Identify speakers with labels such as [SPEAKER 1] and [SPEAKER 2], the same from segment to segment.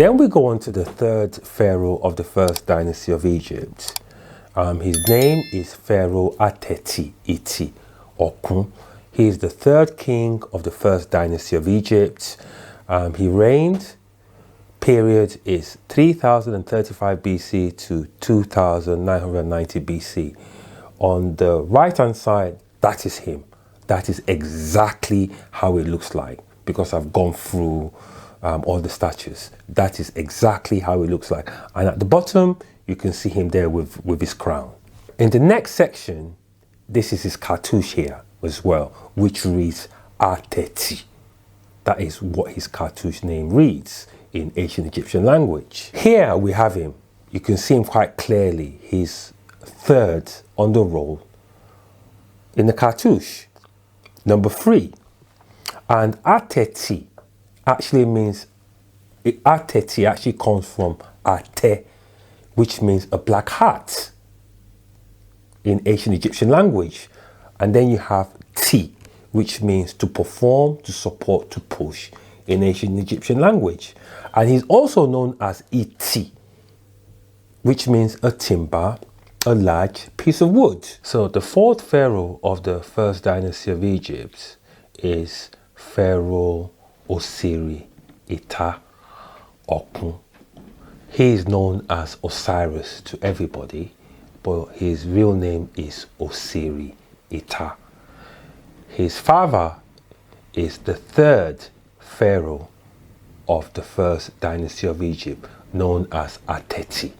[SPEAKER 1] Then we go on to the third pharaoh of the first dynasty of Egypt. His name is Pharaoh Ateti Iti Okun. He is the third king of the first dynasty of Egypt. He reigned, period is 3035 BC to 2990 BC. On the right hand side, that is him. That is exactly how it looks like, because I've gone through all the statues. That is exactly how it looks like. And at the bottom, you can see him there with his crown. In the next section, this is his cartouche here as well, which reads Ateti. That is what his cartouche name reads in ancient Egyptian language. Here we have him. You can see him quite clearly. He's third on the roll in the cartouche, number 3. And Ateti actually means, Ateti actually comes from Ate, which means a black hat in ancient Egyptian language. And then you have Ti, which means to perform, to support, to push in ancient Egyptian language. And he's also known as Iti, which means a timber, a large piece of wood. So the fourth pharaoh of the first dynasty of Egypt is Pharaoh Osiris Ita Okun. He is known as Osiris to everybody, but his real name is Osiris Ita. His father is the third pharaoh of the first dynasty of Egypt, known as Ateti,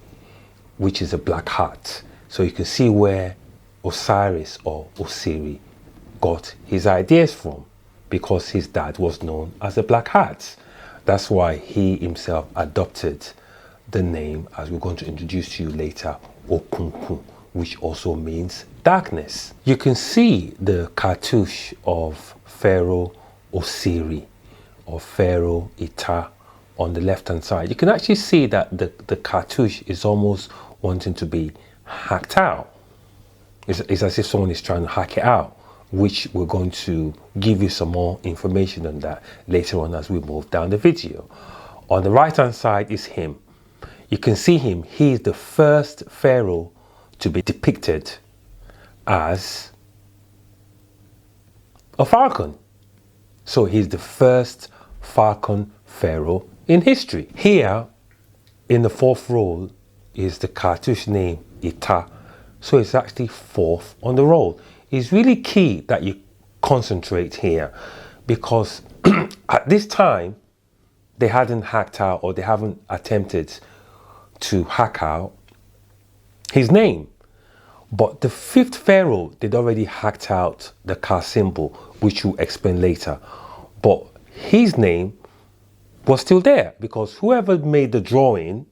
[SPEAKER 1] which is a black hat. So you can see where Osiris or Osiris got his ideas from, because his dad was known as a black hat. That's why he himself adopted the name, as we're going to introduce to you later, Okunkun, which also means darkness. You can see the cartouche of Pharaoh Osiris or Pharaoh Ita on the left hand side. You can actually see that the cartouche is almost wanting to be hacked out. It's as if someone is trying to hack it out, which we're going to give you some more information on that later on as we move down the video. On the right hand side is him. You can see him. He is the first pharaoh to be depicted as a falcon. So he's the first falcon pharaoh in history. Here in the fourth row is the cartouche name Ita. So it's actually fourth on the roll. It's really key that you concentrate here, because at this time they hadn't hacked out, or they haven't attempted to hack out his name. But the fifth pharaoh, they'd already hacked out the car symbol, which we'll explain later. But his name was still there, because whoever made the drawing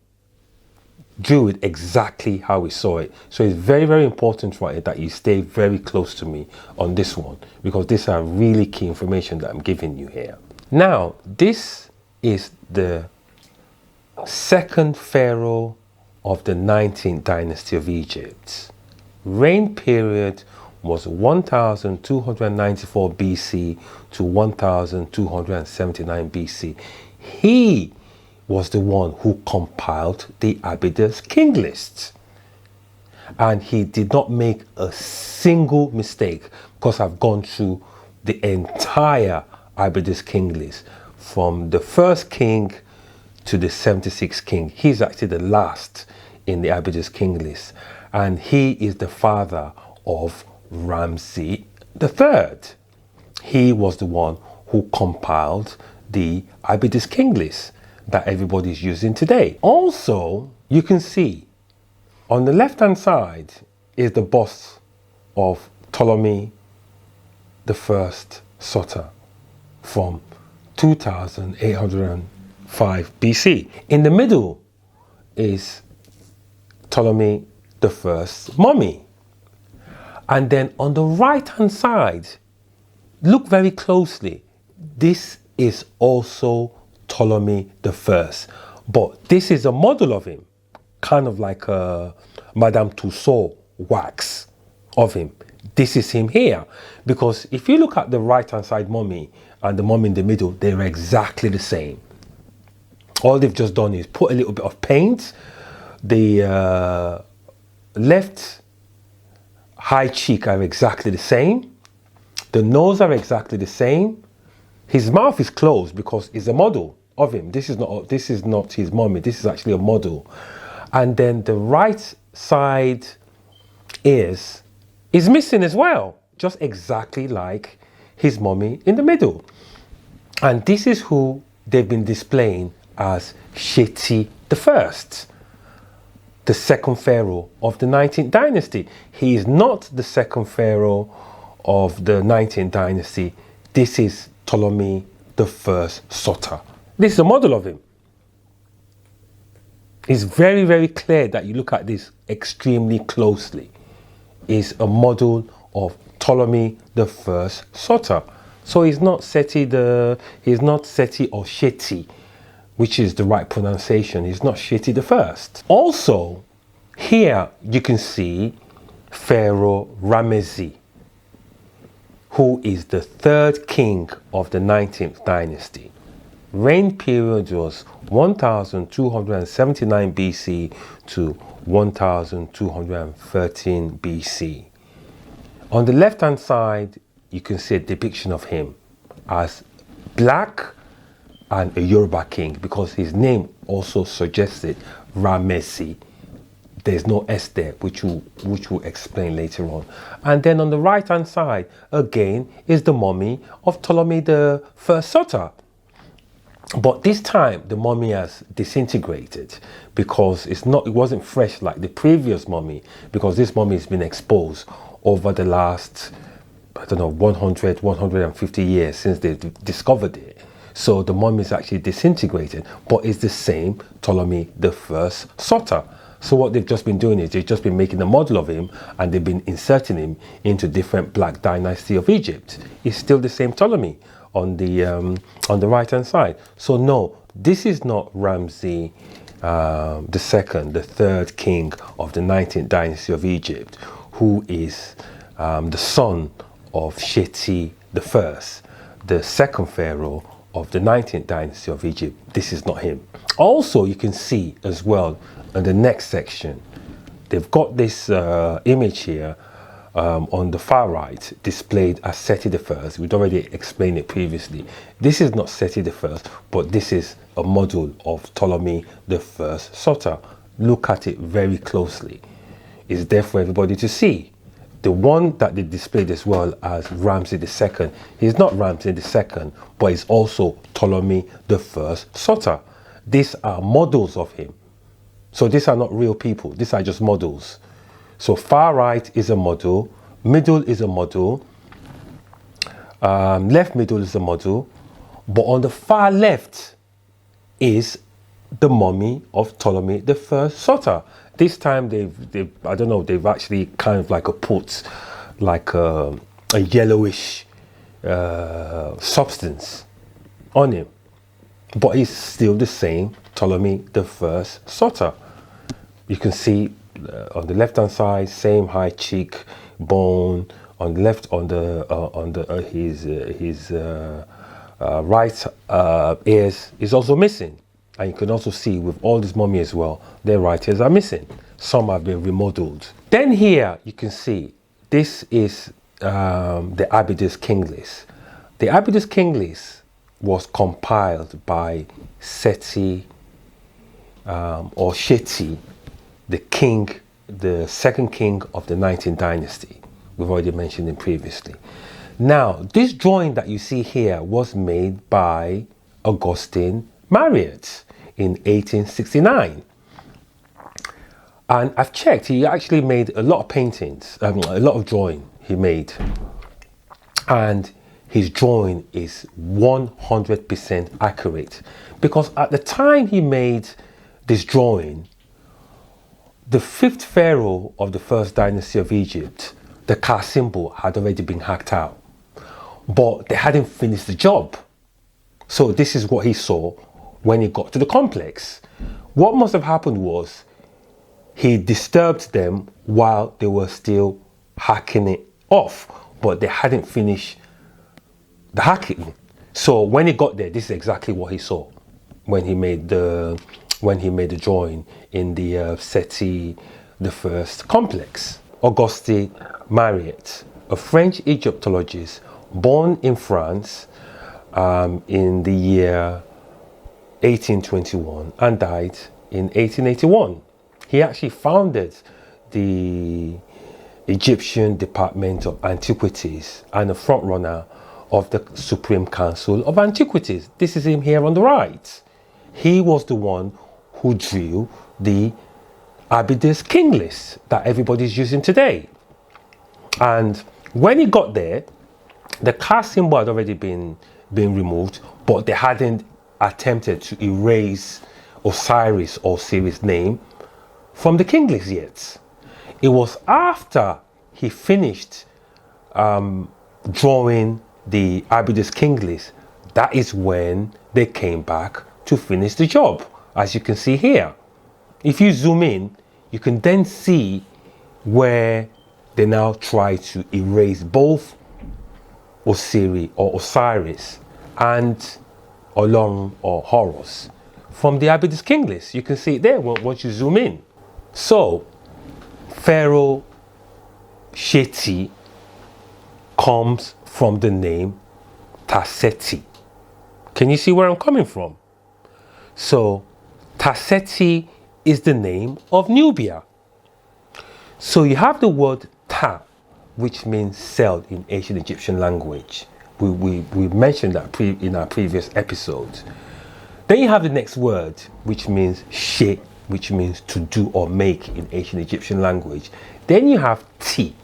[SPEAKER 1] drew it exactly how we saw it. So it's very, very important right that you stay very close to me on this one, because these are really key information that I'm giving you here. Now, this is the second pharaoh of the 19th dynasty of Egypt. Reign period was 1294 BC to 1279 BC. He was the one who compiled the Abydos king list. And he did not make a single mistake, because I've gone through the entire Abydos king list from the first king to the 76th king. He's actually the last in the Abydos king list. And he is the father of Ramesses III. He was the one who compiled the Abydos king list that everybody's using today. Also, you can see on the left hand side is the bust of Ptolemy the First Soter from 2805 BC. In the middle is Ptolemy the First mummy. And then on the right hand side, look very closely. This is also Ptolemy the First, but this is a model of him, kind of like a Madame Tussauds wax of him. This is him here, because if you look at the right hand side mummy and the mummy in the middle, they're exactly the same. All they've just done is put a little bit of paint. The left high cheek are exactly the same. The nose are exactly the same. His mouth is closed because it's a model of him. This is not his mummy. This is actually a model. And then the right side ears is missing as well, just exactly like his mummy in the middle. And this is who they've been displaying as Seti I, the second pharaoh of the 19th dynasty. He is not the second pharaoh of the 19th dynasty. This is Ptolemy I Soter. This is a model of him. It's very, very clear that you look at this extremely closely. It's a model of Ptolemy I Soter. So he's not Seti or Seti, which is the right pronunciation. He's not Seti I. Also, here you can see Pharaoh Ramesses, who is the third king of the 19th dynasty. Reign period was 1279 BC to 1213 BC. On the left hand side, you can see a depiction of him as black and a Yoruba king, because his name also suggested Ramesses. There's no S there, which we'll explain later on. And then on the right hand side, again, is the mummy of Ptolemy I Soter. But this time the mummy has disintegrated because it wasn't fresh like the previous mummy, because this mummy has been exposed over the last, 150 years since they discovered it. So the mummy is actually disintegrated, but it's the same Ptolemy I Soter. So what they've just been doing is they've just been making a model of him, and they've been inserting him into different black dynasty of Egypt. It's still the same Ptolemy on the right hand side. So no, this is not Ramses the second, the third king of the 19th dynasty of Egypt, who is the son of Seti I, the second pharaoh of the 19th dynasty of Egypt. This is not him. Also, you can see as well in the next section, they've got this image here on the far right, displayed as Seti I. We'd already explained it previously. This is not Seti I, but this is a model of Ptolemy I Soter. Look at it very closely. It's there for everybody to see. The one that they displayed as well as Ramses II, he's not Ramses II, but he's also Ptolemy I Soter. These are models of him. So these are not real people. These are just models. So far right is a model, middle is a model, left middle is a model, but on the far left is the mummy of Ptolemy I Soter. This time they've actually kind of like put like a yellowish substance on him, but he's still the same Ptolemy I Soter. You can see on the left hand side, same high cheek bone. On the left, his right ears is also missing. And you can also see with all this mummy as well, their right ears are missing. Some have been remodeled. Then here you can see this is the Abydos King List. The Abydos King List was compiled by Seti or Seti, the second king of the 19th dynasty. We've already mentioned him previously. Now, this drawing that you see here was made by Augustin Marriott in 1869. And I've checked, he actually made a lot of paintings, a lot of drawing he made. And his drawing is 100% accurate. Because at the time he made this drawing, the fifth pharaoh of the first dynasty of Egypt, the Ka symbol, had already been hacked out. But they hadn't finished the job. So this is what he saw when he got to the complex. What must have happened was he disturbed them while they were still hacking it off, but they hadn't finished the hacking. So when he got there, this is exactly what he saw when he made the drawing in the Seti the First complex. Auguste Mariette, a French Egyptologist born in France in the year 1821 and died in 1881. He actually founded the Egyptian Department of Antiquities and a frontrunner of the Supreme Council of Antiquities. This is him here on the right. He was the one who drew the Abydos king list that everybody's using today. And when he got there, the caste symbol had already been removed, but they hadn't attempted to erase Osiris or Osiris' name from the king list yet. It was after he finished drawing the Abydos king list that is when they came back to finish the job, as you can see here. If you zoom in, you can then see where they now try to erase both Osiris and Olorun or Horus from the Abydos king list. You can see it there once you zoom in. So Pharaoh Seti comes from the name Seti. Can you see where I'm coming from? So Seti is the name of Nubia. So you have the word Ta, which means cell in ancient Egyptian language. We mentioned that in our previous episodes. Then you have the next word, which means she, which means to do or make in ancient Egyptian language. Then you have Ti,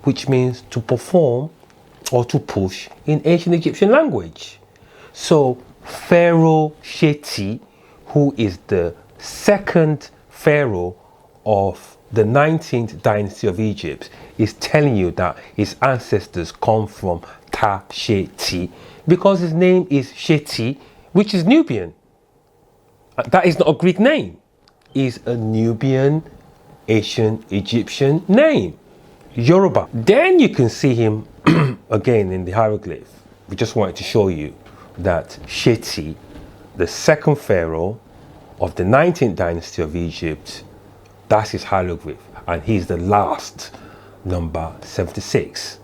[SPEAKER 1] which means to perform or to push in ancient Egyptian language. So Pharaoh Seti, who is the second pharaoh of the 19th dynasty of Egypt, is telling you that his ancestors come from Seti because his name is Seti, which is Nubian. That is not a Greek name. It's a Nubian ancient Egyptian name, Yoruba. Then you can see him again in the hieroglyph. We just wanted to show you that Seti, the second pharaoh of the 19th dynasty of Egypt, that's his hieroglyph, and he's the last, number 76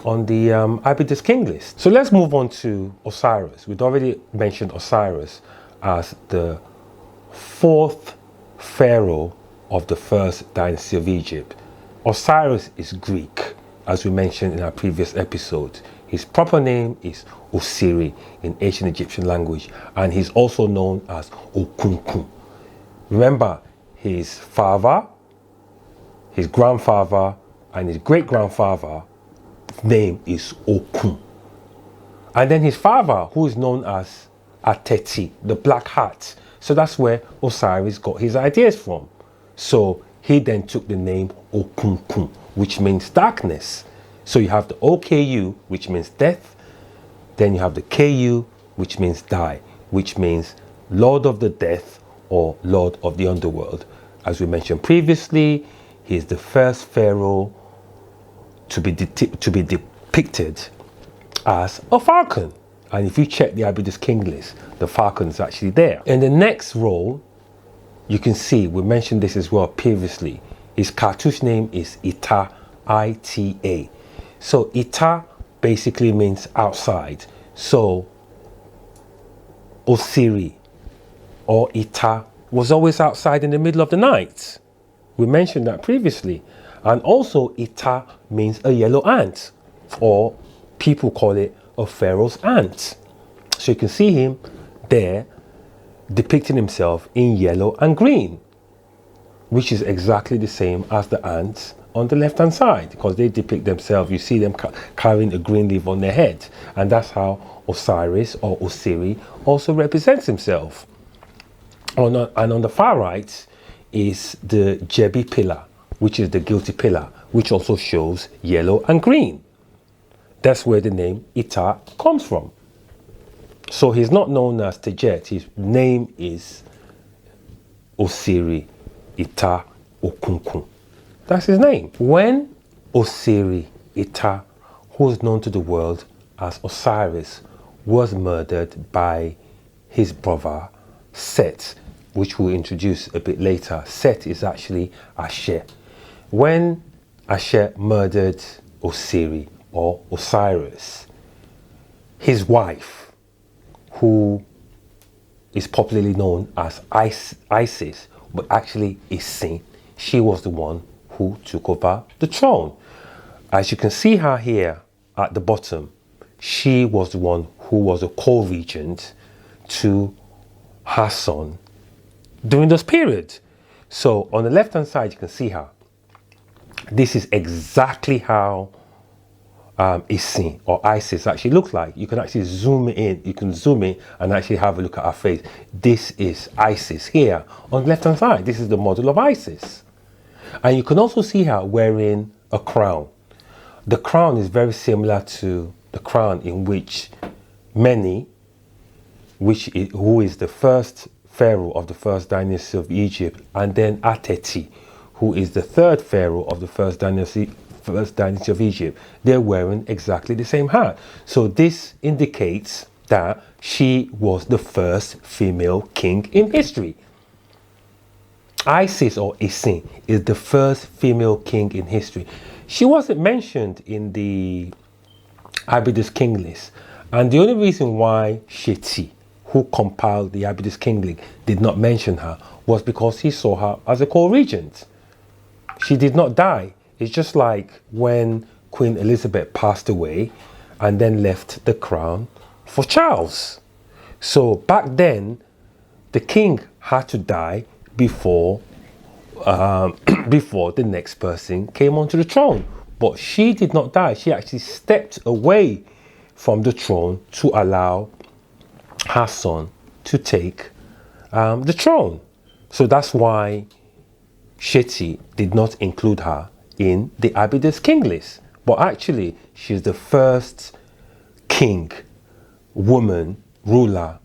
[SPEAKER 1] on the Abydos king list. So let's move on to Osiris. We'd already mentioned Osiris as the fourth pharaoh of the first dynasty of Egypt. Osiris is Greek, as we mentioned in our previous episode. His proper name is Osiri in ancient Egyptian language, and he's also known as Okunkun. Remember, his father, his grandfather, and his great-grandfather name is Okun. And then his father, who is known as Ateti, the black hat. So that's where Osiris got his ideas from. So he then took the name Okunkun, which means darkness. So you have the OKU, which means death. Then you have the KU, which means die, which means Lord of the Death or Lord of the Underworld. As we mentioned previously, he is the first pharaoh to be depicted as a falcon. And if you check the Abydos king list, the falcon is actually there. In the next row, you can see, we mentioned this as well previously, his cartouche name is Ita, I-T-A. So Ita basically means outside. So Osiri or Ita was always outside in the middle of the night. We mentioned that previously. And also Ita means a yellow ant, or people call it a pharaoh's ant. So you can see him there depicting himself in yellow and green, which is exactly the same as the ants on the left hand side, because they depict themselves, you see them carrying a green leaf on their head, and that's how Osiris or Osiri also represents himself. And on the far right is the Jebi pillar, which is the guilty pillar, which also shows yellow and green. That's where the name Ita comes from. So he's not known as Tejet, his name is Osiri Ita Okunkun. That's his name. When Osiri Ita, who is known to the world as Osiris, was murdered by his brother Set, which we'll introduce a bit later. Set is actually Asher. When Asher murdered Osiris or Osiris, his wife, who is popularly known as Isis, but actually Isin, she was the one who took over the throne. As you can see her here at the bottom, she was the one who was a co-regent to her son during those periods. So on the left hand side you can see her. This is exactly how Isin or Isis actually look like. You can actually zoom in, you can zoom in and actually have a look at her face. This is Isis here on the left hand side. This is the model of Isis. And you can also see her wearing a crown. The crown is very similar to the crown in which Mene, who is the first pharaoh of the first dynasty of Egypt, and then Ateti, who is the third pharaoh of the first dynasty of Egypt, they're wearing exactly the same hat. So this indicates that she was the first female king in history. Isis or Isin is the first female king in history. She wasn't mentioned in the Abydos king list, and the only reason why Seti, who compiled the Abydos king list, did not mention her was because he saw her as a co-regent. She did not die. It's just like when Queen Elizabeth passed away and then left the crown for Charles. So back then, the king had to die before the next person came onto the throne. But she did not die. She actually stepped away from the throne to allow her son to take the throne. So that's why Seti did not include her in the Abydos king list. But actually, she's the first king, woman, ruler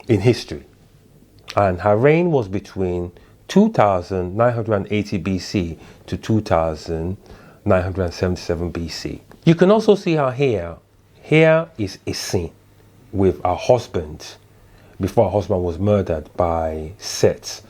[SPEAKER 1] in history. And her reign was between 2980 BC to 2977 BC. You can also see her here. Here is Isin with her husband before her husband was murdered by Set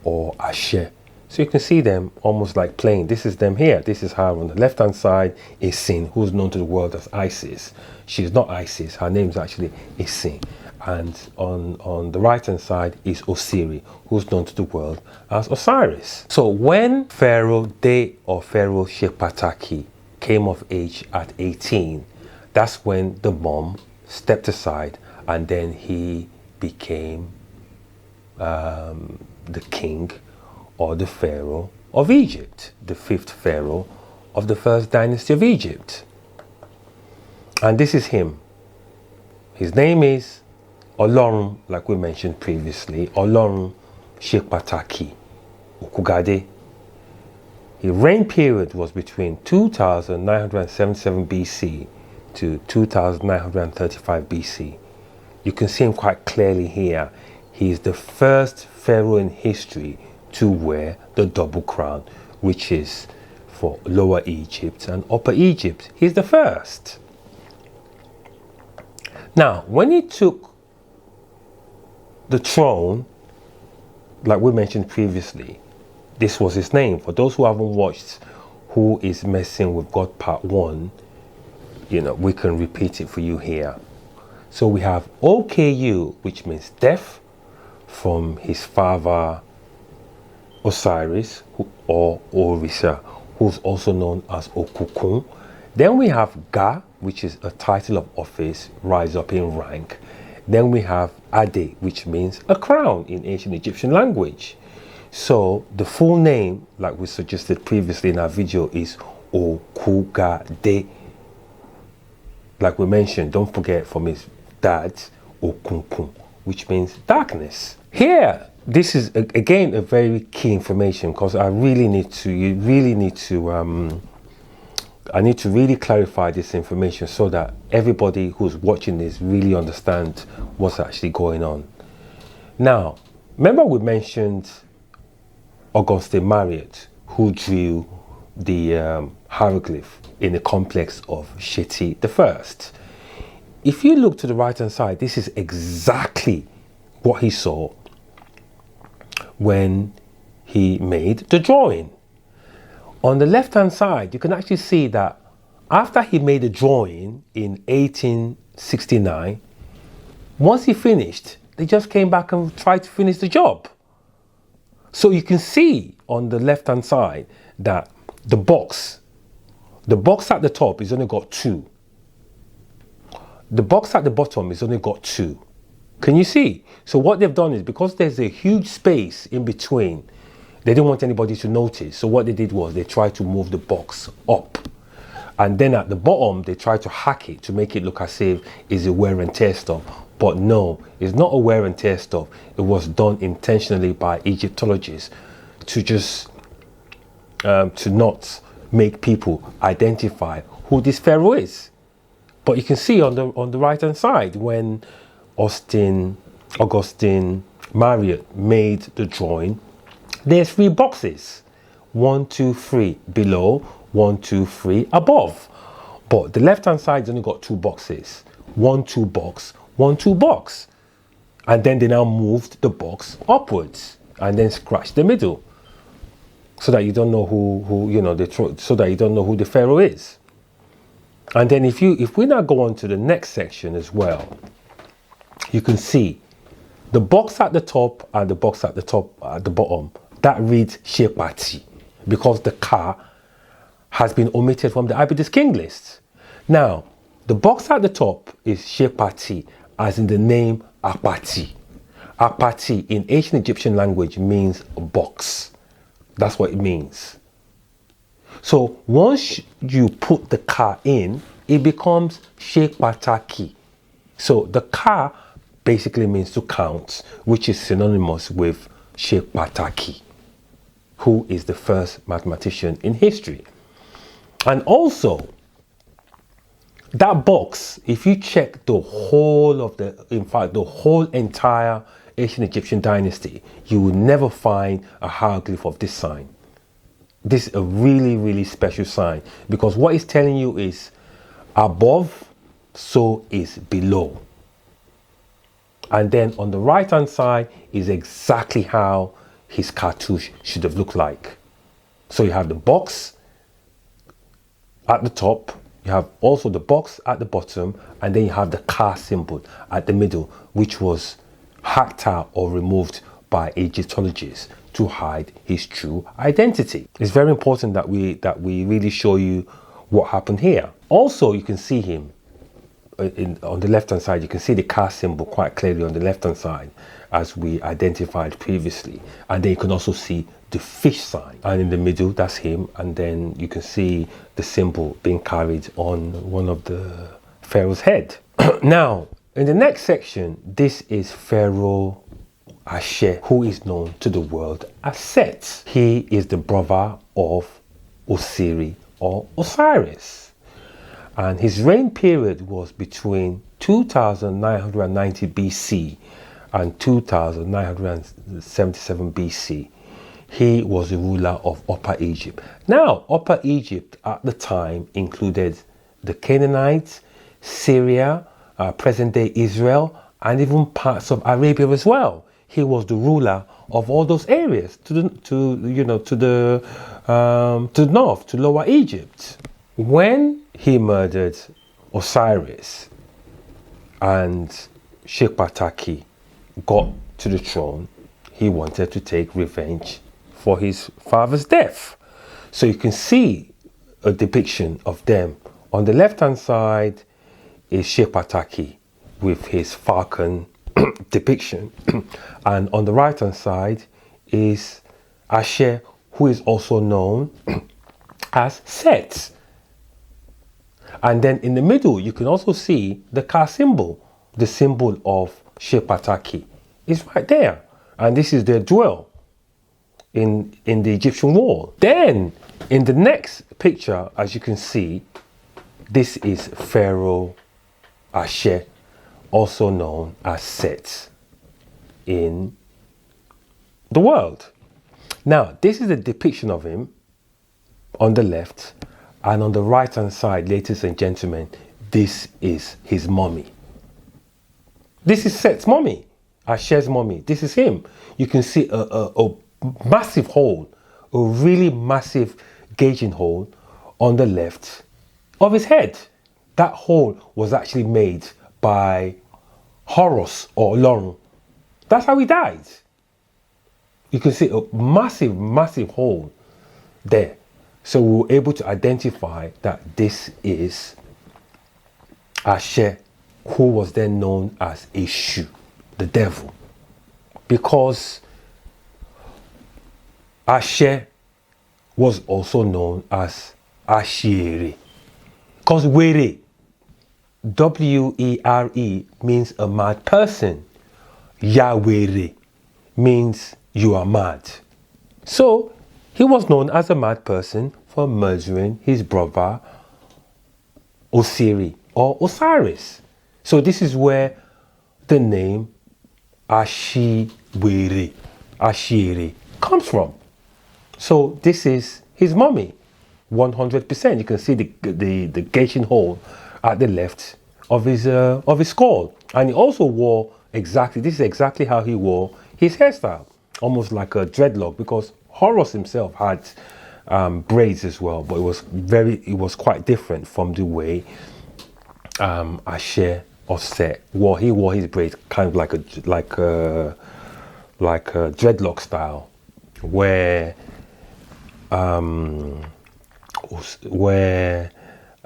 [SPEAKER 1] or Asher. So you can see them almost like playing. This is them here. This is her on the left hand side, Isin, who's known to the world as Isis. She's not Isis, her name is actually Isin. And on the right hand side is Osiris, who's known to the world as Osiris. So when Pharaoh Den or Pharaoh Shepataki came of age at 18, that's when the mom stepped aside and then he became the king or the Pharaoh of Egypt, the fifth Pharaoh of the first dynasty of Egypt. And this is him. His name is Olorun, like we mentioned previously, Olorun Shepataki Okugade. His reign period was between 2977 BC to 2935 BC. You can see him quite clearly here. He is the first pharaoh in history to wear the double crown, which is for Lower Egypt and Upper Egypt. He's the first. Now, when he took the throne, like we mentioned previously, this was his name. For those who haven't watched Who is Messing with God Part 1, we can repeat it for you here. So we have OKU, which means death, from his father Osiris or Orisa, who's also known as Okukun. Then we have Ga, which is a title of office, rise up in rank. Then we have Ade, which means a crown in ancient Egyptian language. So the full name, like we suggested previously in our video, is Okugade. Like we mentioned, don't forget from his dad, Okunkun, which means darkness. Here, this is again a very key information because I need to really clarify this information so that everybody who's watching this really understands what's actually going on. Now, remember we mentioned Auguste Mariette, who drew the hieroglyph in the complex of Seti I. If you look to the right hand side, this is exactly what he saw when he made the drawing. On the left hand side, you can actually see that after he made the drawing in 1869, once he finished, they just came back and tried to finish the job. So you can see on the left hand side that the box at the top is only got 2. The box at the bottom is only got 2. Can you see? So what they've done is, because there's a huge space in between, they didn't want anybody to notice. So what they did was they tried to move the box up. And then at the bottom, they tried to hack it to make it look as if it's a wear and tear stuff. But no, it's not a wear and tear stuff. It was done intentionally by Egyptologists to just, to not make people identify who this pharaoh is. But you can see on the right hand side, when Augustine Marriott made the drawing, there's 3 boxes. 1, 2, 3 below, 1, 2, 3 above. But the left hand side's only got 2 boxes. 1, 2 box, 1, 2 box. And then they now moved the box upwards and then scratched the middle, so that you don't know so that you don't know who the pharaoh is. And then if we now go on to the next section as well, you can see the box at the top and the box at the bottom, that reads Shepati, because the Ka has been omitted from the Abydus King list. Now, the box at the top is Shepati, as in the name Apati. Apati in ancient Egyptian language means box. That's what it means. So once you put the Ka in, it becomes Shepataki. So the Ka basically means to count, which is synonymous with Shepataki, who is the first mathematician in history. And also, that box, if you check the whole of the whole entire ancient Egyptian dynasty, you will never find a hieroglyph of this sign. This is a really, really special sign, because what it's telling you is above, so is below. And then on the right hand side is exactly how his cartouche should have looked like. So you have the box at the top, you have also the box at the bottom, and then you have the Ka symbol at the middle, which was hacked out or removed by Egyptologists to hide his true identity. It's very important that we really show you what happened here. Also, you can see him on the left hand side. You can see the Ka symbol quite clearly on the left hand side, as we identified previously. And then you can also see the fish sign, and in the middle, that's him. And then you can see the symbol being carried on one of the pharaoh's head. Now, in the next section, this is Pharaoh Ashe, who is known to the world as Set. He is the brother of Osiris or Osiris. And his reign period was between 2990 BC and 2977 BC. He was the ruler of Upper Egypt. Now, Upper Egypt at the time included the Canaanites, Syria, present-day Israel, and even parts of Arabia as well. He was the ruler of all those areas to the north, to Lower Egypt. When he murdered Osiris and Shepataki got to the throne, he wanted to take revenge for his father's death. So you can see a depiction of them. On the left hand side is Shepataki with his falcon depiction, and on the right hand side is Ashe, who is also known as Set. And then in the middle, you can also see the Ka symbol, the symbol of Shepataki is right there. And this is their dwell in the Egyptian wall. Then in the next picture, as you can see, this is Pharaoh Ashe, also known as Set in the world. Now, this is a depiction of him on the left, and on the right hand side, ladies and gentlemen, this is his mummy. This is Set's mummy. Ashe's mummy. This is him. You can see a massive hole, a really massive gauging hole on the left of his head. That hole was actually made by Horus or Olorun. That's how he died. You can see a massive, massive hole there. So we were able to identify that this is Ashe, who was then known as Eshu, the devil. Because Ashe was also known as Ashiere. Because Were, W-E-R-E, means a mad person. Yawere means you are mad. So he was known as a mad person for murdering his brother Osiris or Osiris. So this is where the name Ashiere comes from. So this is his mummy, 100%. You can see the gauging hole at the left of his skull, and he also wore exactly. This is exactly how he wore his hairstyle, almost like a dreadlock, because Horus himself had braids as well, but it was quite different from the way Ashe or Set wore. He wore his braids kind of like a dreadlock style, where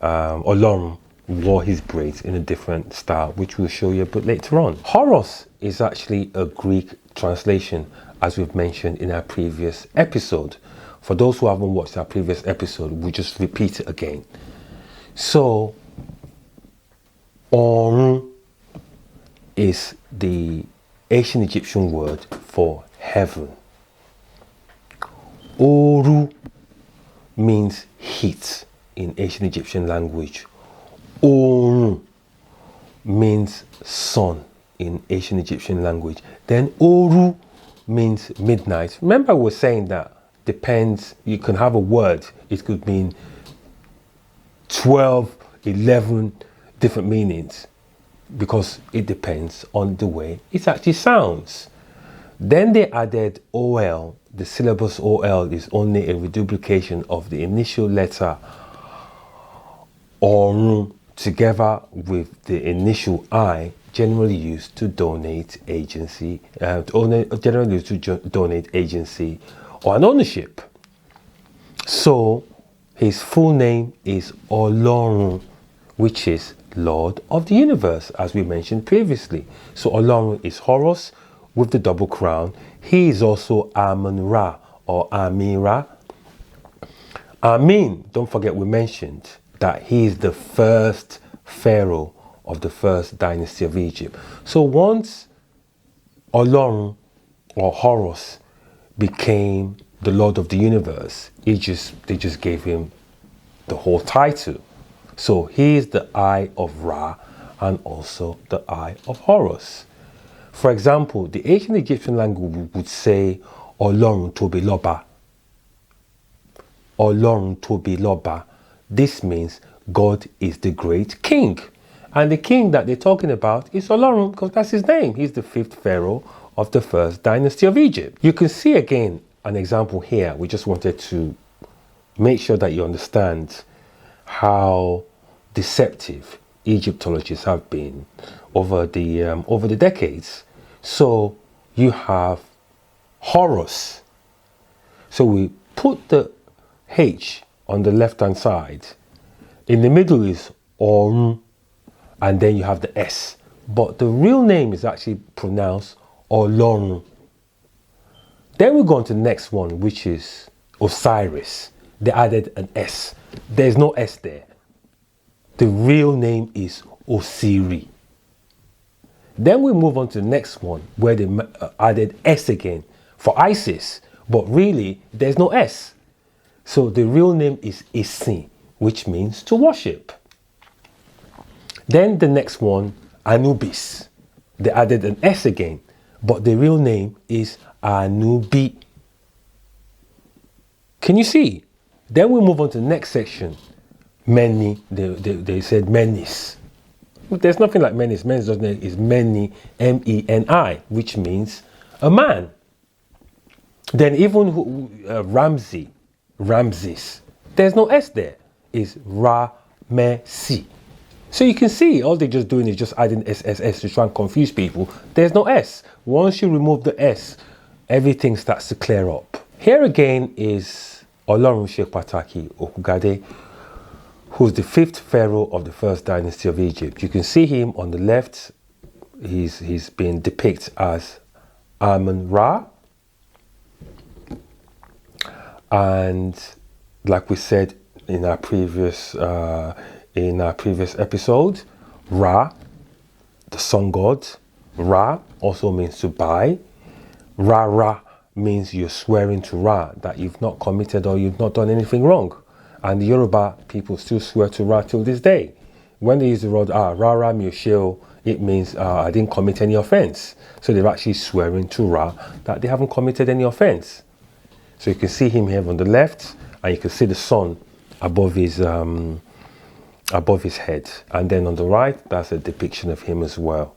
[SPEAKER 1] Olorun wore his braids in a different style, which we'll show you a bit later on. Horus is actually a Greek translation, as we've mentioned in our previous episode. For those who haven't watched our previous episode, we'll just repeat it again. So, Orun is the ancient Egyptian word for heaven. Oru means heat in ancient Egyptian language. Orun means sun in ancient Egyptian language. Then Oru means midnight. Remember, we were saying that depends, you can have a word, it could mean 12, 11 different meanings, because it depends on the way it actually sounds. Then they added OL. The syllabus OL is only a reduplication of the initial letter Orun together with the initial I, generally used to donate agency, agency or an ownership. So his full name is Olorun, which is Lord of the Universe, as we mentioned previously. So Olorun is Horus with the double crown. He is also Amun-Ra or Amira. Amin, don't forget we mentioned that he is the first pharaoh of the first dynasty of Egypt. So once Olorun or Horus became the Lord of the Universe, they just gave him the whole title. So he is the Eye of Ra and also the Eye of Horus. For example, the ancient Egyptian language would say Olorun Tobi Loba. Olorun Tobi Loba. This means God is the great king. And the king that they're talking about is Olorun, because that's his name. He's the fifth pharaoh of the first dynasty of Egypt. You can see again an example here. We just wanted to make sure that you understand how deceptive Egyptologists have been over the decades. So you have Horus. So we put the H on the left hand side. In the middle is Orun, and then you have the S. But the real name is actually pronounced Olorun. Then we go on to the next one, which is Osiris. They added an S. There's no S there. The real name is Osiri. Then we move on to the next one, where they added S again for Isis. But really, there's no S. So the real name is Isin, which means to worship. Then the next one, Anubis. They added an S again, but the real name is Anubi. Can you see? Then we move on to the next section. Many, they said Menis. There's nothing like Menes. Menes doesn't is many, M-E-N-I, which means a man. Then even Ramesses, there's no S there. It's Ramesses. So you can see all they're just doing is just adding SSS to try and confuse people. There's no S. Once you remove the S, everything starts to clear up. Here again is Olorun Pataki Okugade, who's the 5th pharaoh of the first dynasty of Egypt. You can see him on the left. He's been depicted as Amun-Ra. And like we said in our previous episode, Ra, the sun god. Ra also means to buy. Ra means you're swearing to Ra that you've not committed or you've not done anything wrong. And the Yoruba people still swear to Ra till this day. When they use the word Ra Miosheo, it means I didn't commit any offense. So they're actually swearing to Ra that they haven't committed any offense. So you can see him here on the left, and you can see the sun above his head. And then on the right, that's a depiction of him as well.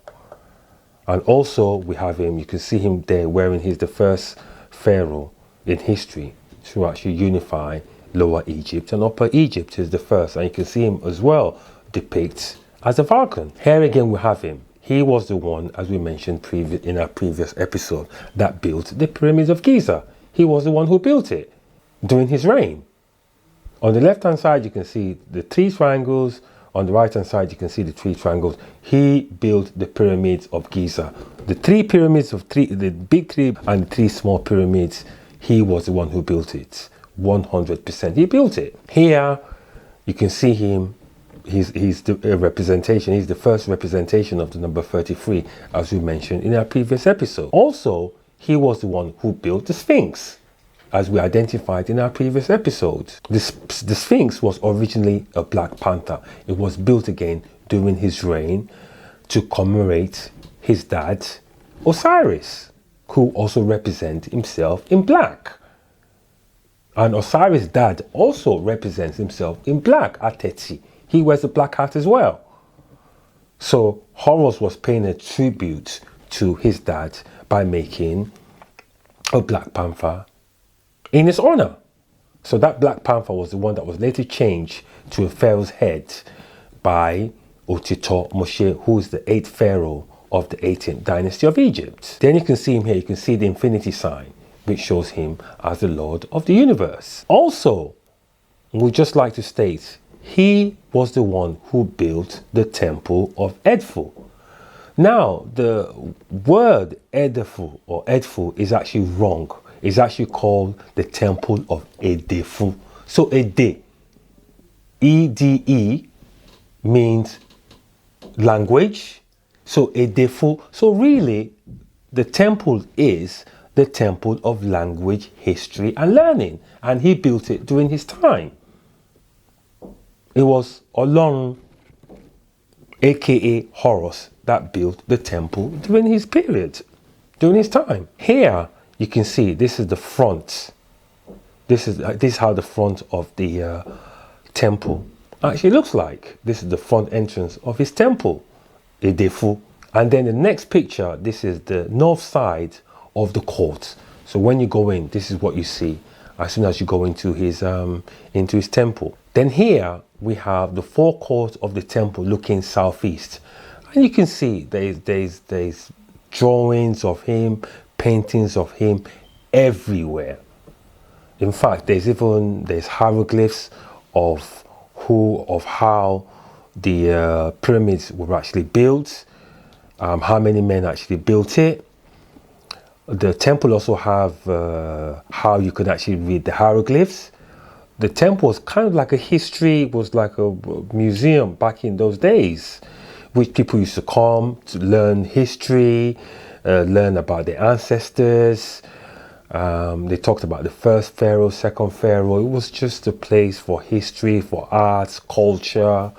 [SPEAKER 1] And also we have him, you can see him there wearing, he's the first pharaoh in history to actually unify Lower Egypt, and Upper Egypt is the first. And you can see him as well depicted as a falcon. Here again we have him. He was the one, as we mentioned in our previous episode, that built the pyramids of Giza. He was the one who built it during his reign. On the left hand side you can see the 3 triangles. On the right hand side you can see the 3 triangles. He built the pyramids of Giza. The 3 pyramids of the big 3 and the 3 small pyramids, he was the one who built it. 100%. He built it. Here you can see him. He's the representation. He's the first representation of the number 33, as we mentioned in our previous episode. Also, he was the one who built the Sphinx, as we identified in our previous episode. The Sphinx was originally a black panther. It was built again during his reign to commemorate his dad, Osiris, who also represents himself in black. And Osiris' dad also represents himself in black, Ateti. He wears a black hat as well. So Horus was paying a tribute to his dad by making a black panther in his honor. So that black panther was the one that was later changed to a pharaoh's head by Otito Moshe, who is the 8th pharaoh of the 18th dynasty of Egypt. Then you can see him here. You can see the infinity sign, which shows him as the Lord of the universe. Also, we'd just like to state, he was the one who built the temple of Edfu. Now, the word Edfu or Edfu is actually wrong. It's actually called the temple of Edefu. So Ede, E-D-E, means language. So Edefu, so really the temple is the temple of language, history and learning. And he built it during his time. It was Olorun, aka Horus, that built the temple during his period, during his time. Here you can see this is the front. This is how the front of the temple actually looks like. This is the front entrance of his temple, Edefu. And then the next picture, this is the north side of the court. So when you go in, this is what you see as soon as you go into his temple. Then here we have the forecourt of the temple looking southeast, and you can see there's drawings of him, paintings of him everywhere. In fact, there's hieroglyphs of how the pyramids were actually built, how many men actually built it. The temple also have how you could actually read the hieroglyphs. The temple was kind of like a history, was like a museum back in those days, which people used to come to learn history, learn about their ancestors. They talked about the first pharaoh, second pharaoh. It was just a place for history, for arts, culture.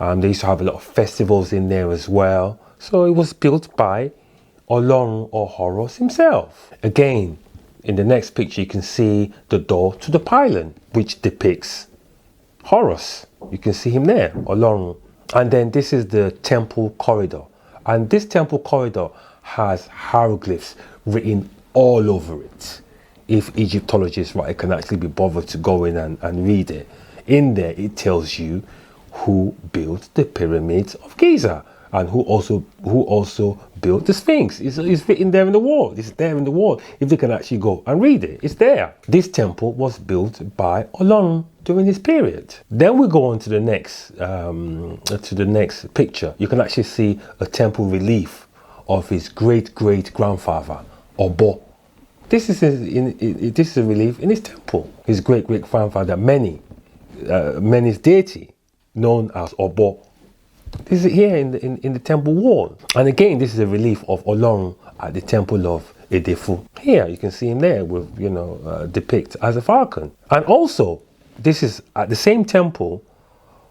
[SPEAKER 1] They used to have a lot of festivals in there as well. So it was built by Olorun or Horus himself. Again, in the next picture, you can see the door to the pylon, which depicts Horus. You can see him there, Olorun. And then this is the temple corridor. And this temple corridor has hieroglyphs written all over it. If Egyptologists, right, can actually be bothered to go in and read it. In there, it tells you who built the pyramids of Giza and who also built the Sphinx. It's written there in the wall. It's there in the wall. If they can actually go and read it, it's there. This temple was built by Olorun during this period. Then we go on to the next picture. You can actually see a temple relief of his great-great-grandfather, Obo. This is a relief in his temple. His great-great-grandfather, Many's deity, known as Obo. This is here in the temple wall. And again, this is a relief of Olorun at the temple of Edefu. Here, you can see him there with, depict as a falcon. And also, this is at the same temple,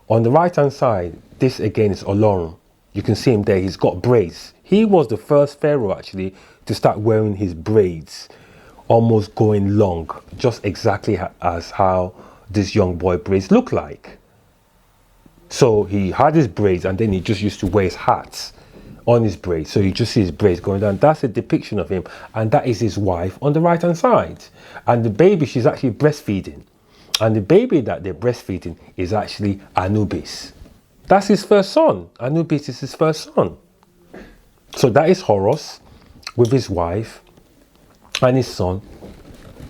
[SPEAKER 1] on the right-hand side, this again is Olorun. You can see him there, he's got braids. He was the first pharaoh actually to start wearing his braids, almost going long, just exactly as how this young boy braids look like. So he had his braids and then he just used to wear his hats on his braids. So you just see his braids going down. That's a depiction of him. And that is his wife on the right hand side. And the baby, she's actually breastfeeding. And the baby that they're breastfeeding is actually Anubis. That's his first son. Anubis is his first son. So that is Horus with his wife and his son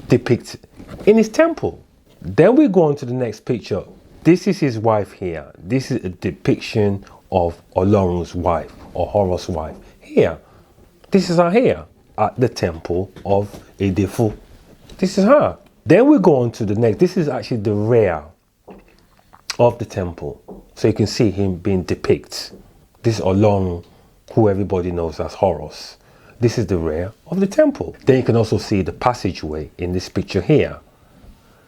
[SPEAKER 1] depicted in his temple. Then we go on to the next picture. This is his wife here. This is a depiction of Olorun's wife or Horus' wife. Here, this is her here at the temple of Edefu. This is her. Then we go on to the next. This is actually the rear of the temple. So you can see him being depicted. This is Olorun, who everybody knows as Horus. This is the rear of the temple. Then you can also see the passageway in this picture here.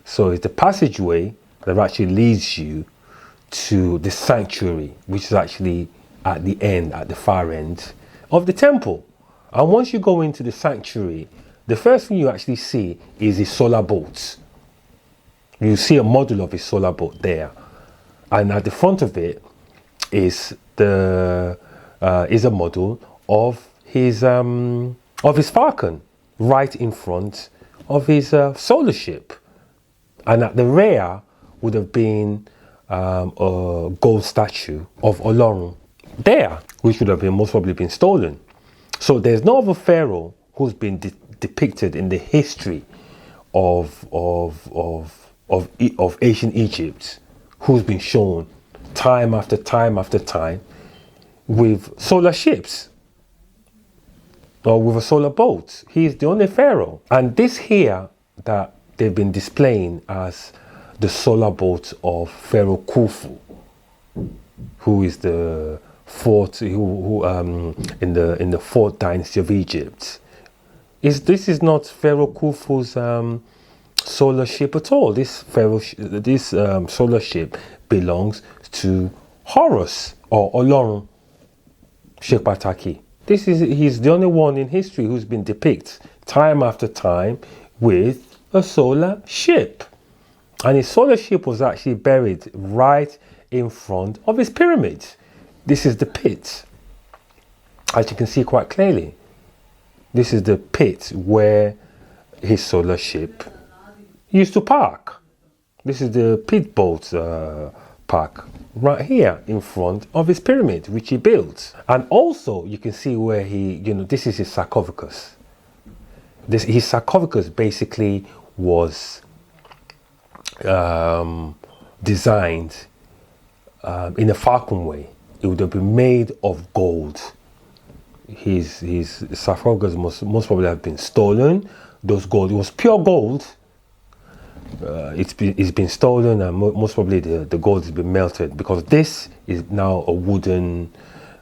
[SPEAKER 1] So it's the passageway that actually leads you to the sanctuary, which is actually at the end, at the far end of the temple. And once you go into the sanctuary, the first thing you actually see is his solar boat. You see a model of his solar boat there. And at the front of it is a model of his falcon right in front of his solar ship. And at the rear would have been a gold statue of Olorun there, which would have been most probably been stolen. So there's no other pharaoh who's been depicted in the history of ancient Egypt who's been shown time after time after time with solar ships or with a solar boat. He's the only pharaoh. And this here that they've been displaying as the solar boat of Pharaoh Khufu, who is the fourth, in the fourth dynasty of Egypt. This is not Pharaoh Khufu's solar ship at all. This solar ship belongs to Horus or Olorun Shepataki. He's the only one in history who's been depicted time after time with a solar ship. And his solar ship was actually buried right in front of his pyramid. This is the pit, as you can see quite clearly. This is the pit where his solar ship used to park. This is the pit boat park right here in front of his pyramid, which he built. And also you can see where this is his sarcophagus. His sarcophagus basically was designed in a falcon way. It would have been made of gold. His sarcophagus most probably have been stolen. Those gold, it was pure gold. It's been stolen, and most probably the gold has been melted, because this is now a wooden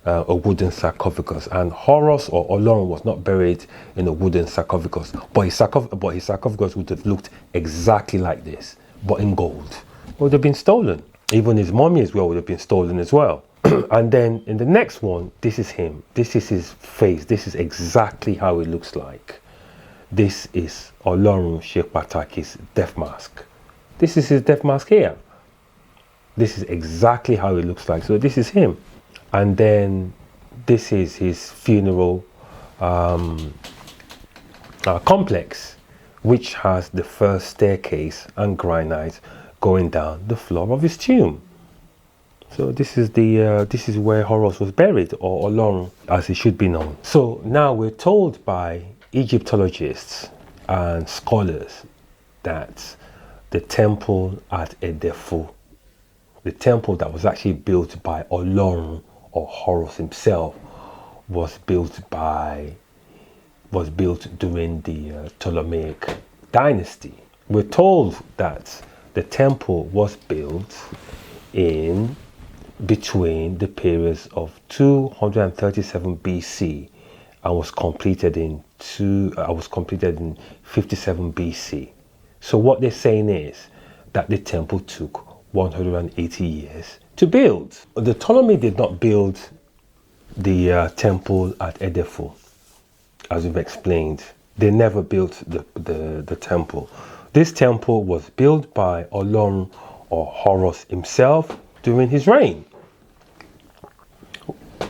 [SPEAKER 1] sarcophagus. And Horus or Olorun was not buried in a wooden sarcophagus, but his sarcophagus would have looked exactly like this, but in gold. It would have been stolen. Even his mummy as well would have been stolen as well. And then in the next one, this is him. This is his face. This is exactly how it looks like. This is Olorun Shepataki's death mask. This is his death mask here. This is exactly how it looks like. So this is him. And then this is his funeral complex, which has the first staircase and granite going down the floor of his tomb. So this is where Horus was buried, or Olorun as it should be known. So now we're told by Egyptologists and scholars that the temple at Edfu, the temple that was actually built by Olorun or Horus himself, was built during the Ptolemaic dynasty. We're told that the temple was built in between the periods of 237 BC and was completed in 57 BC. So what they're saying is that the temple took 180 years to build. The Ptolemy did not build the temple at Edfu, as we've explained. They never built the temple. This temple was built by Olorun or Horus himself during his reign.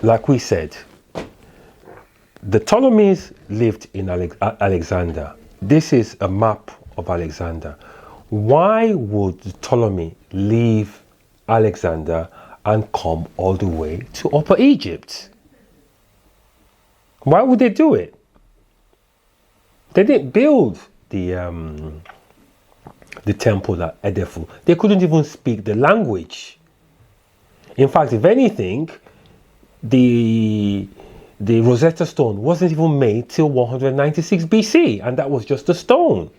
[SPEAKER 1] Like we said, the Ptolemies lived in Alexander. This is a map of Alexander. Why would the Ptolemy leave Alexander and come all the way to Upper Egypt? Why would they do it? They didn't build the temple at Edfu. They couldn't even speak the language. In fact, if anything, the Rosetta Stone wasn't even made till 196 BC, and that was just a stone.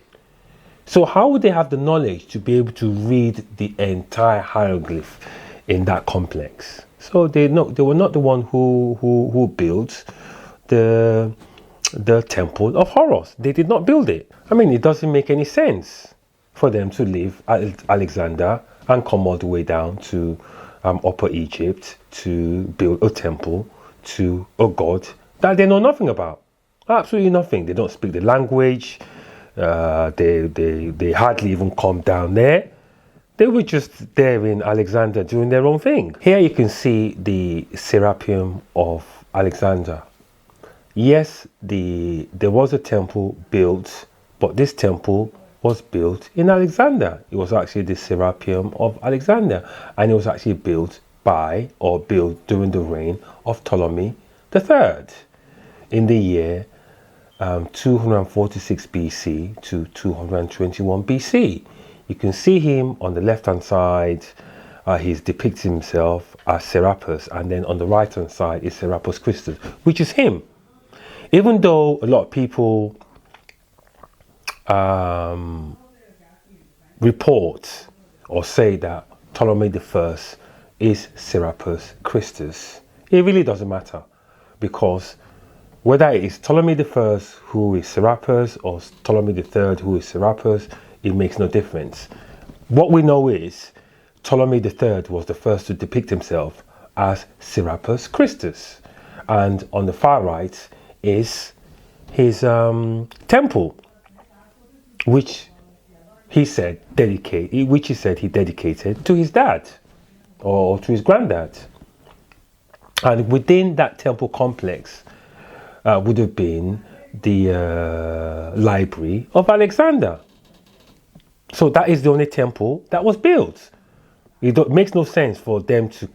[SPEAKER 1] So how would they have the knowledge to be able to read the entire hieroglyph in that complex? So they were not the one who built the temple of Horus. They did not build it. I mean, it doesn't make any sense for them to leave Alexander and come all the way down to Upper Egypt to build a temple to a god that they know nothing about. Absolutely nothing. They don't speak the language. They hardly even come down there. They were just there in Alexander doing their own thing. Here you can see the Serapeum of Alexander. Yes, there was a temple built, but this temple was built in Alexander. It was actually the Serapeum of Alexander, and it was actually built during the reign of Ptolemy III in the year 246 BC to 221 BC. You can see him on the left hand side. He's depicting himself as Serapis, and then on the right hand side is Serapis Christus, which is him. Even though a lot of people report or say that Ptolemy I is Serapis Christus, it really doesn't matter, because whether it is Ptolemy I who is Serapis or Ptolemy III who is Serapis, it makes no difference. What we know is Ptolemy III was the first to depict himself as Serapis Christus, and on the far right is his temple, which he said he dedicated to his dad or to his granddad. And within that temple complex would have been the library of Alexander. So that is the only temple that was built. It makes no sense for them to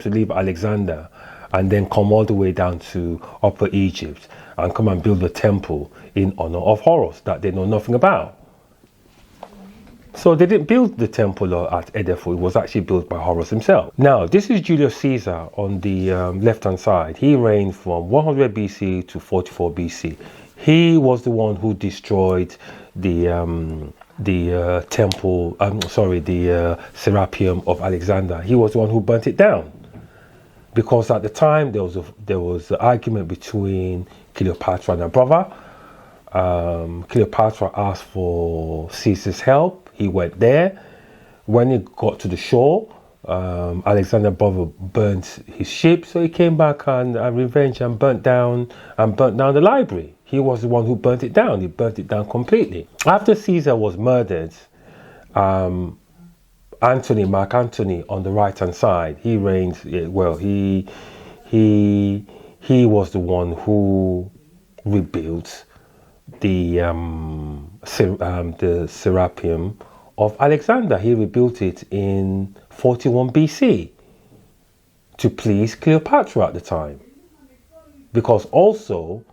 [SPEAKER 1] leave Alexander and then come all the way down to Upper Egypt and come and build a temple in honor of Horus that they know nothing about. So they didn't build the temple at Edfu. It was actually built by Horus himself. Now, this is Julius Caesar on the left-hand side. He reigned from 100 BC to 44 BC. He was the one who destroyed the Serapeum of Alexander. He was the one who burnt it down, because at the time there was an argument between Cleopatra and her brother. Cleopatra asked for Caesar's help. He went there. When he got to the shore, Alexander's brother burnt his ship, so he came back and revenged and burnt down the library. He was the one who burnt it down. He burnt it down completely. After Caesar was murdered, Mark Antony on the right hand side, he reigns. Well, he was the one who rebuilt the Serapeum of Alexander. He rebuilt it in 41 BC to please Cleopatra at the time, because also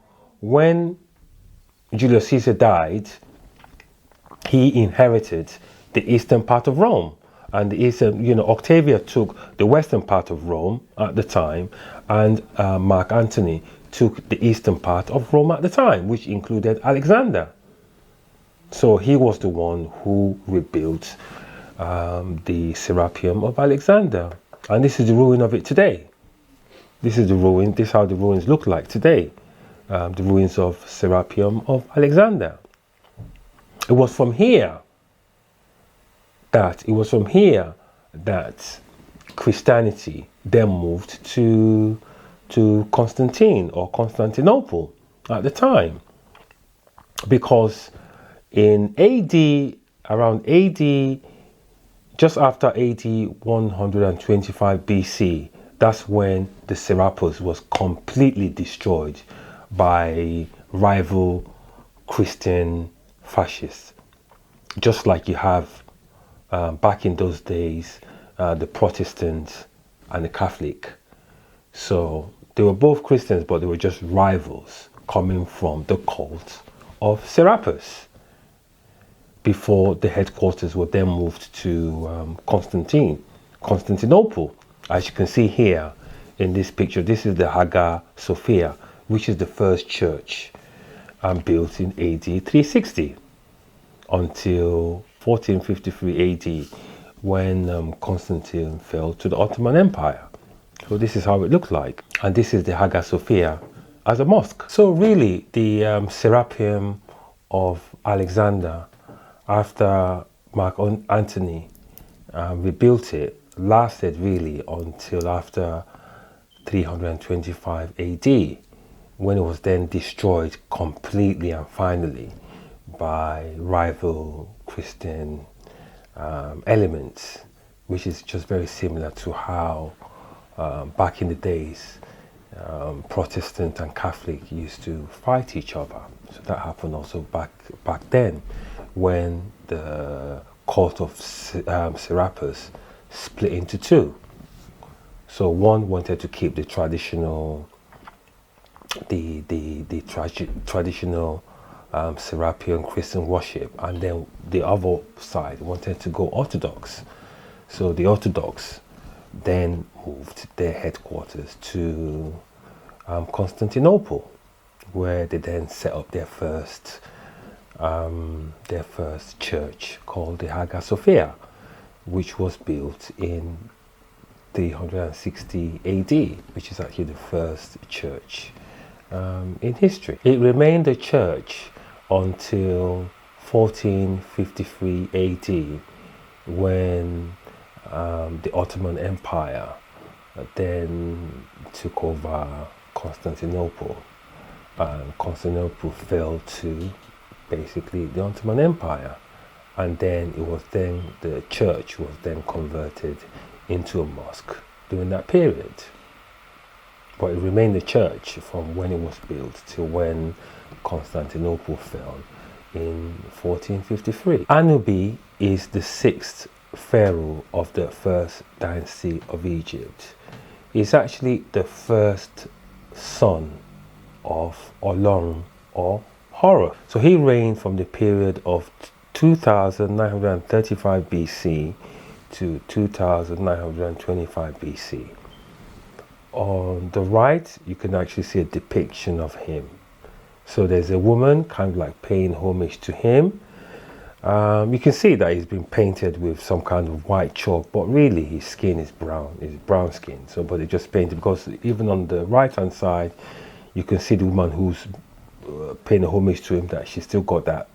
[SPEAKER 1] when Julius Caesar died, he inherited the eastern part of Rome, and the eastern, Octavia took the western part of Rome at the time, and Mark Antony took the eastern part of Rome at the time, which included Alexander. So he was the one who rebuilt the Serapeum of Alexander, and this is the ruin of it today. This is the ruin. This is how the ruins look like today. The ruins of Serapeum of Alexander. It was from here that Christianity then moved to Constantine or Constantinople at the time, because in around AD, just after AD 125 BC, that's when the Serapis was completely destroyed by rival Christian fascists. Just like you have back in those days, the Protestants and the Catholic. So they were both Christians, but they were just rivals coming from the cult of Serapis, before the headquarters were then moved to Constantinople. As you can see here in this picture, this is the Hagia Sophia, which is the first church built in AD 360 until 1453 AD, when Constantine fell to the Ottoman Empire. So this is how it looked like, and this is the Hagia Sophia as a mosque. So really, the Serapeum of Alexander, after Mark Antony rebuilt it, lasted really until after 325 AD, when it was then destroyed completely and finally by rival Christian elements, which is just very similar to how back in the days Protestant and Catholic used to fight each other. So that happened also back then, when the cult of Serapis split into two. So one wanted to keep the traditional Serapian Christian worship, and then the other side wanted to go Orthodox. So the Orthodox then moved their headquarters to Constantinople, where they then set up their first church called the Hagia Sophia, which was built in 360 AD, which is actually the first church in history. It remained a church until 1453 AD, when the Ottoman Empire then took over Constantinople, and Constantinople fell to basically the Ottoman Empire, and then the church was then converted into a mosque during that period. But it remained a church from when it was built to when Constantinople fell in 1453. Anubis is the sixth pharaoh of the first dynasty of Egypt. He's actually the first son of Olorun or Horus. So he reigned from the period of 2935 BC to 2925 BC. On the right, you can actually see a depiction of him. So there's a woman kind of like paying homage to him. You can see that he's been painted with some kind of white chalk, but really his skin is brown. It's brown skin. So, but it's just painted, because even on the right hand side, you can see the woman who's paying homage to him, that she's still got that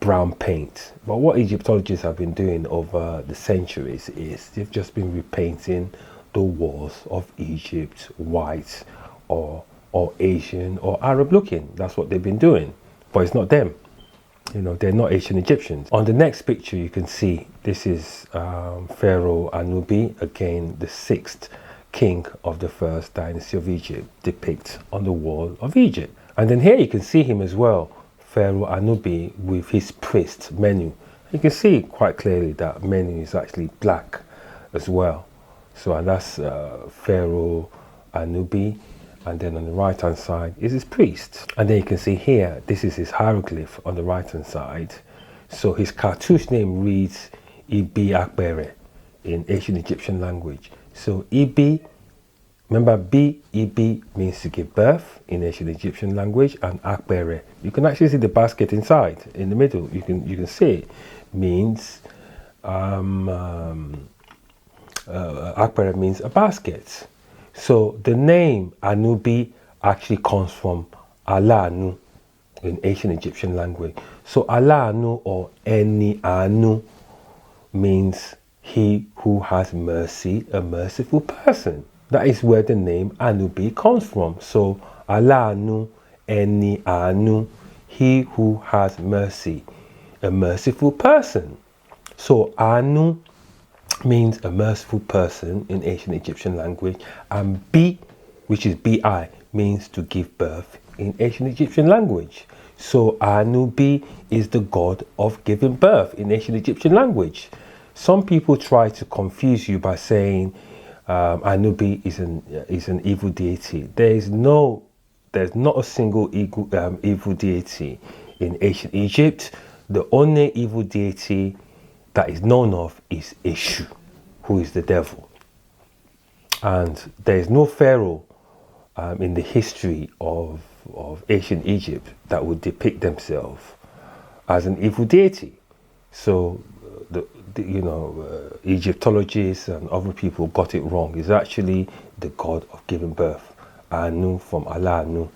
[SPEAKER 1] brown paint. But what Egyptologists have been doing over the centuries is they've just been repainting the walls of Egypt white or Asian or Arab looking. That's what they've been doing, but it's not them. You know, they're not ancient Egyptians. On the next picture, you can see this is Pharaoh Anubis, again the 6th king of the first dynasty of Egypt, depicted on the wall of Egypt. And then here you can see him as well, Pharaoh Anubis, with his priest Menu. You can see quite clearly that Menu is actually black as well. So, and that's Pharaoh Anubis. And then on the right hand side is his priest. And then you can see here, this is his hieroglyph on the right hand side. So his cartouche name reads Ibi Akbere in ancient Egyptian language. So Ibi, remember Ibi means to give birth in ancient Egyptian language, and Akbere, you can actually see the basket inside, in the middle, you can see it, means, Akbere means a basket. So the name Anubi actually comes from Alanu in ancient Egyptian language. So Alanu or Eni Anu means he who has mercy, a merciful person. That is where the name Anubi comes from. So Alanu Eni Anu, he who has mercy, a merciful person. So Anu means a merciful person in ancient Egyptian language, and Bi, which is Bi, means to give birth in ancient Egyptian language. So Anubi is the god of giving birth in ancient Egyptian language. Some people try to confuse you by saying Anubi is an evil deity. There's not a single evil deity in ancient Egypt. The only evil deity that is known of is Eshu, who is the devil. And there is no pharaoh in the history of ancient Egypt that would depict themselves as an evil deity. So Egyptologists and other people got it wrong. It's actually the god of giving birth, Anu, from Allah Anu.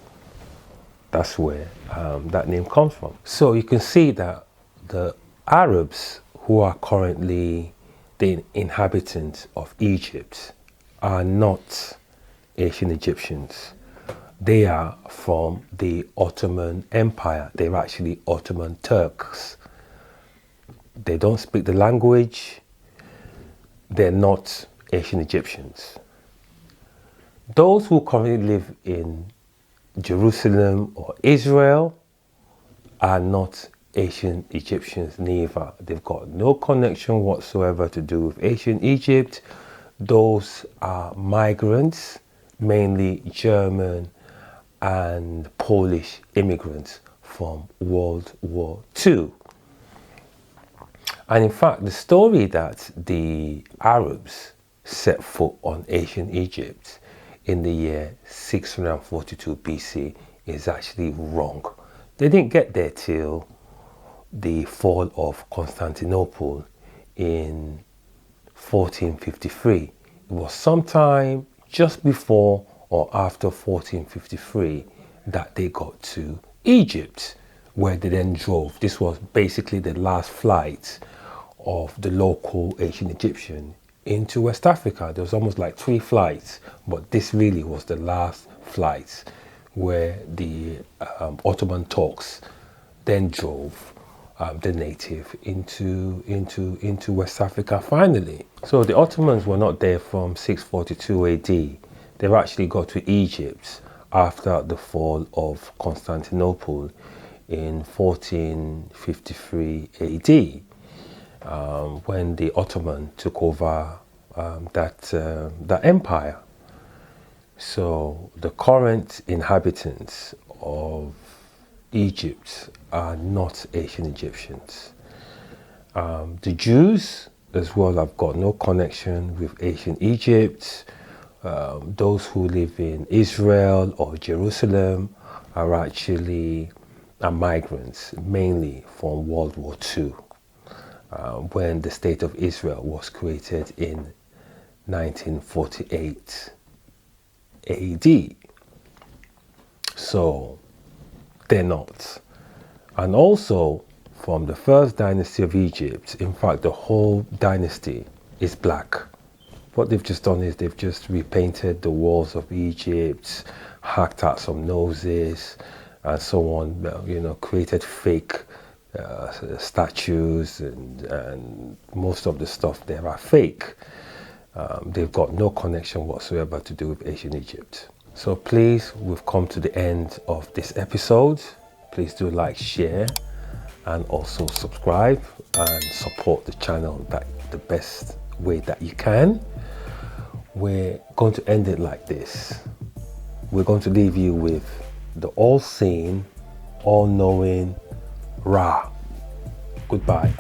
[SPEAKER 1] That's where that name comes from. So you can see that the Arabs who are currently the inhabitants of Egypt are not ancient Egyptians. They are from the Ottoman Empire. They're actually Ottoman Turks. They don't speak the language. They're not ancient Egyptians. Those who currently live in Jerusalem or Israel are not ancient Egyptians neither. They've got no connection whatsoever to do with ancient Egypt. Those are migrants, mainly German and Polish immigrants from World War II. And in fact, the story that the Arabs set foot on ancient Egypt in the year 642 BC is actually wrong. They didn't get there till the fall of Constantinople in 1453. It was sometime just before or after 1453 that they got to Egypt, where they then drove. This was basically the last flight of the local ancient Egyptian into West Africa. There was almost like 3 flights, but this really was the last flight where the Ottoman Turks then drove the native into West Africa finally. So the Ottomans were not there from 642 AD. They actually got to Egypt after the fall of Constantinople in 1453 AD, when the Ottoman took over that empire. So the current inhabitants of Egypt are not ancient Egyptians. The Jews as well have got no connection with ancient Egypt. Those who live in Israel or Jerusalem are actually migrants, mainly from World War II, when the State of Israel was created in 1948 AD. So they're not. And also from the first dynasty of Egypt, in fact the whole dynasty is black. What they've just done is they've just repainted the walls of Egypt, hacked out some noses and so on, created fake statues, and most of the stuff there are fake. They've got no connection whatsoever to do with ancient Egypt. So please, we've come to the end of this episode. Please do like, share, and also subscribe and support the channel the best way that you can. We're going to end it like this. We're going to leave you with the all-seeing, all-knowing Ra. Goodbye.